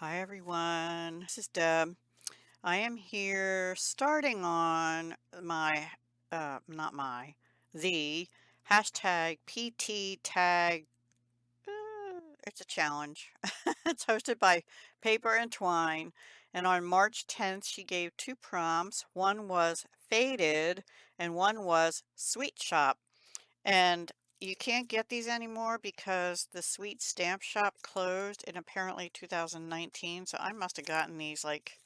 Hi everyone, this is Deb. I am here starting on my, not my, the hashtag PT tag. It's a challenge. It's hosted by Paper and Twine. And on March 10th, she gave two prompts. One was faded and one was sweet shop. And you can't get these anymore because the Sweet Stamp Shop closed in apparently 2019. So I must have gotten these like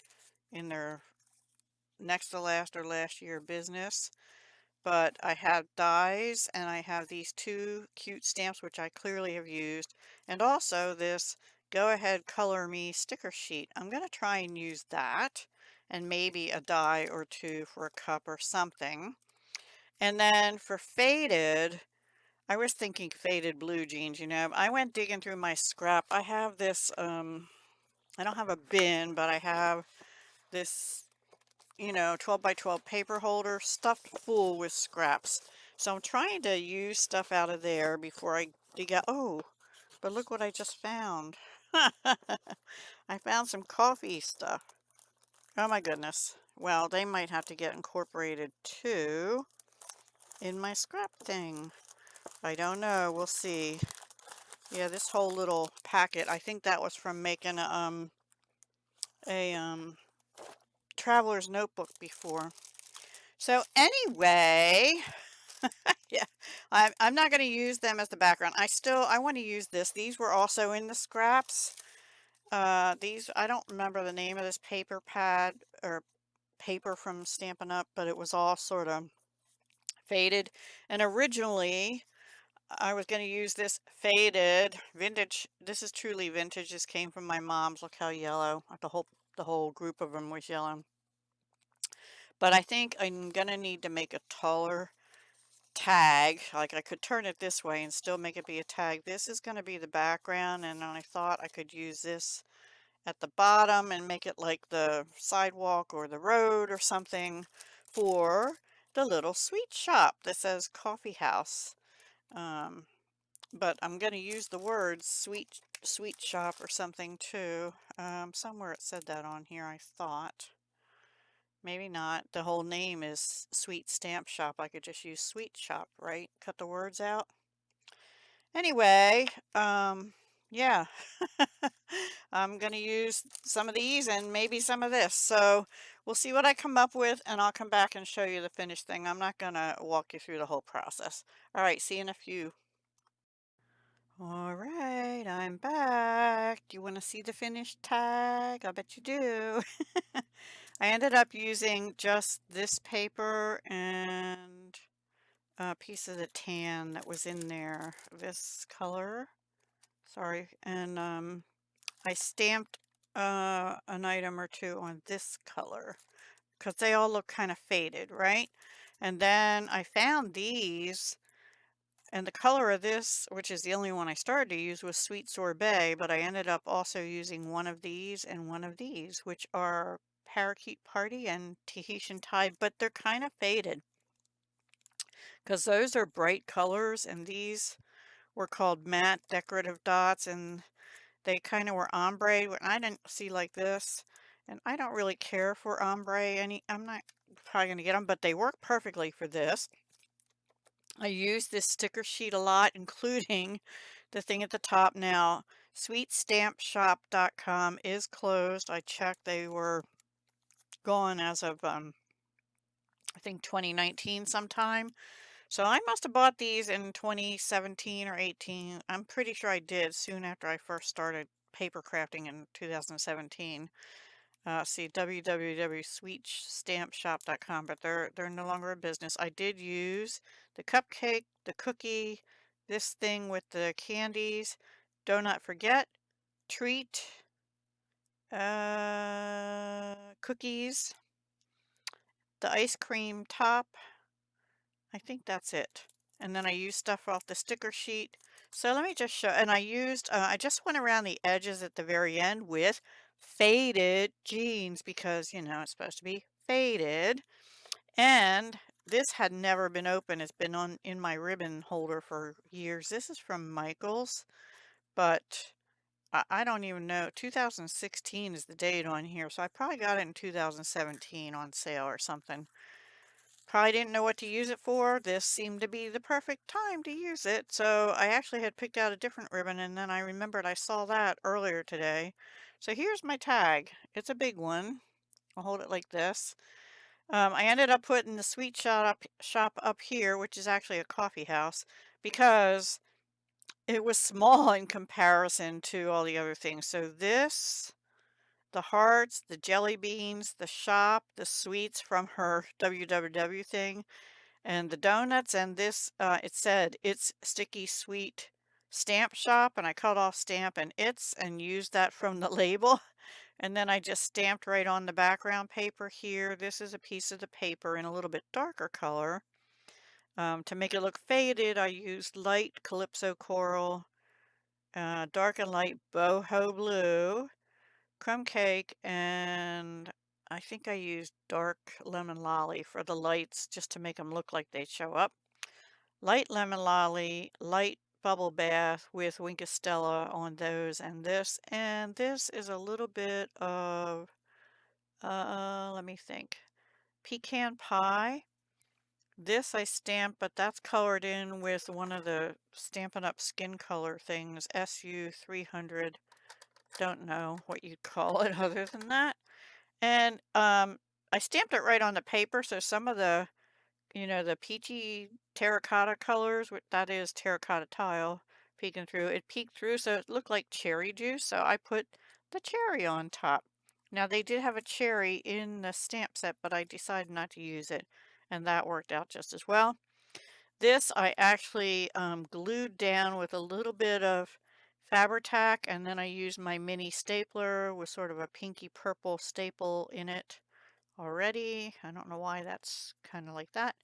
in their next to last or last year business. But I have dies and I have these two cute stamps which I clearly have used. And also this Go Ahead Color Me sticker sheet. I'm going to try and use that and maybe a die or two for a cup or something. And then for faded, I was thinking faded blue jeans, I went digging through my scrap. I have this, I don't have a bin, but I have this, 12 by 12 paper holder stuffed full with scraps. So I'm trying to use stuff out of there before I dig out. Oh, but look what I just found. I found some coffee stuff. Oh my goodness. Well, they might have to get incorporated too in my scrap thing. I don't know. We'll see. Yeah, this whole little packet, I think that was from making a traveler's notebook before. So anyway, yeah, I'm not going to use them as the background. I want to use this. These were also in the scraps. These, I don't remember the name of this paper pad or paper from Stampin' Up, but it was all sort of faded. And originally, I was going to use this faded vintage. This is truly vintage. This came from my mom's. Look how yellow. The whole group of them was yellow. But I think I'm going to need to make a taller tag. Like I could turn it this way and still make it be a tag. This is going to be the background, and I thought I could use this at the bottom and make it like the sidewalk or the road or something for the little sweet shop that says coffee house. Um, but I'm going to use the words sweet shop or something too. Somewhere it said that on here, I thought. Maybe not. The whole name is Sweet Stamp Shop. I could just use sweet shop, right? Cut the words out. Anyway, yeah. I'm going to use some of these and maybe some of this. So we'll see what I come up with, and I'll come back and show you the finished thing. I'm not going to walk you through the whole process. All right, see you in a few. All right, I'm back. Do you want to see the finished tag? I bet you do. I ended up using just this paper and a piece of the tan that was in there, this color. Sorry. And I stamped an item or two on this color because they all look kind of faded, right? And then I found these. And the color of this, which is the only one I started to use, was Sweet Sorbet, but I ended up also using one of these and one of these, which are Parakeet Party and Tahitian Tide, but they're kind of faded because those are bright colors, and these were called matte decorative dots, and they kind of were ombre. When I didn't see like this, and I don't really care for ombre any. I'm not probably going to get them, but they work perfectly for this. I use this sticker sheet a lot, including the thing at the top now. Sweetstampshop.com is closed. I checked, they were gone as of I think 2019 sometime. So I must have bought these in 2017 or 18. I'm pretty sure I did soon after I first started paper crafting in 2017. See www.sweetstampshop.com, but they're no longer a business. I did use the cupcake, the cookie, this thing with the candies. Do not forget, treat, cookies, the ice cream top. I think that's it. And then I used stuff off the sticker sheet. So let me just show, and I just went around the edges at the very end with faded jeans because, it's supposed to be faded. And this had never been open. It's been in my ribbon holder for years. This is from Michael's, but I don't even know. 2016 is the date on here, so I probably got it in 2017 on sale or something. Probably didn't know what to use it for. This seemed to be the perfect time to use it. So I actually had picked out a different ribbon and then I remembered I saw that earlier today. So here's my tag. It's a big one. I'll hold it like this. I ended up putting the shop up here, which is actually a coffee house, because it was small in comparison to all the other things. So this, the hearts, the jelly beans, the shop, the sweets from her WWW thing, and the donuts, and this, it said, "It's Sticky Sweet Stamp Shop," and I cut off stamp and "it's" and used that from the label, and then I just stamped right on the background paper here. This is a piece of the paper in a little bit darker color. To make it look faded, I used light Calypso Coral, dark and light Boho Blue, Crumb Cake, and I think I used dark Lemon Lolly for the lights just to make them look like they show up. Light Lemon Lolly, light Bubble Bath with Winkostella on those and this is a little bit of, let me think, Pecan Pie. This I stamped, but that's colored in with one of the Stampin' Up! Skin color things, SU 300. Don't know what you'd call it other than that. And I stamped it right on the paper, so some of the, the peachy terracotta colors, that is terracotta tile peeking through, it peeked through, so it looked like cherry juice, so I put the cherry on top. Now they did have a cherry in the stamp set, but I decided not to use it, and that worked out just as well. This I actually glued down with a little bit of Fabri-Tac, and then I used my mini stapler with sort of a pinky purple staple in it already. I don't know why that's kind of like that,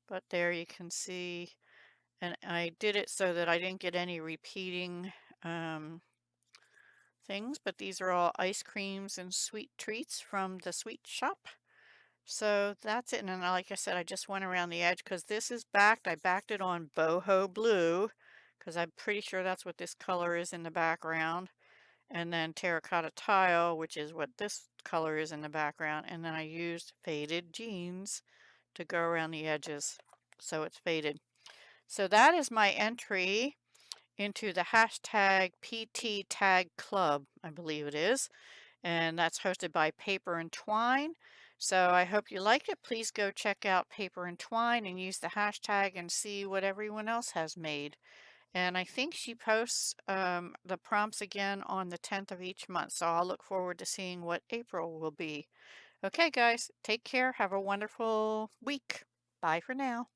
but there you can see. And I did it so that I didn't get any repeating things, but these are all ice creams and sweet treats from the sweet shop. So that's it. And then, like I said, I just went around the edge because this is backed. I backed it on boho blue because I'm pretty sure that's what this color is in the background. And then terracotta tile, which is what this color is in the background. And then I used faded jeans to go around the edges so it's faded. So that is my entry into the hashtag PT Tag Club, I believe it is. And that's hosted by Paper and Twine. So I hope you liked it. Please go check out Paper and Twine and use the hashtag and see what everyone else has made. And I think she posts the prompts again on the 10th of each month. So I'll look forward to seeing what April will be. Okay, guys, take care. Have a wonderful week. Bye for now.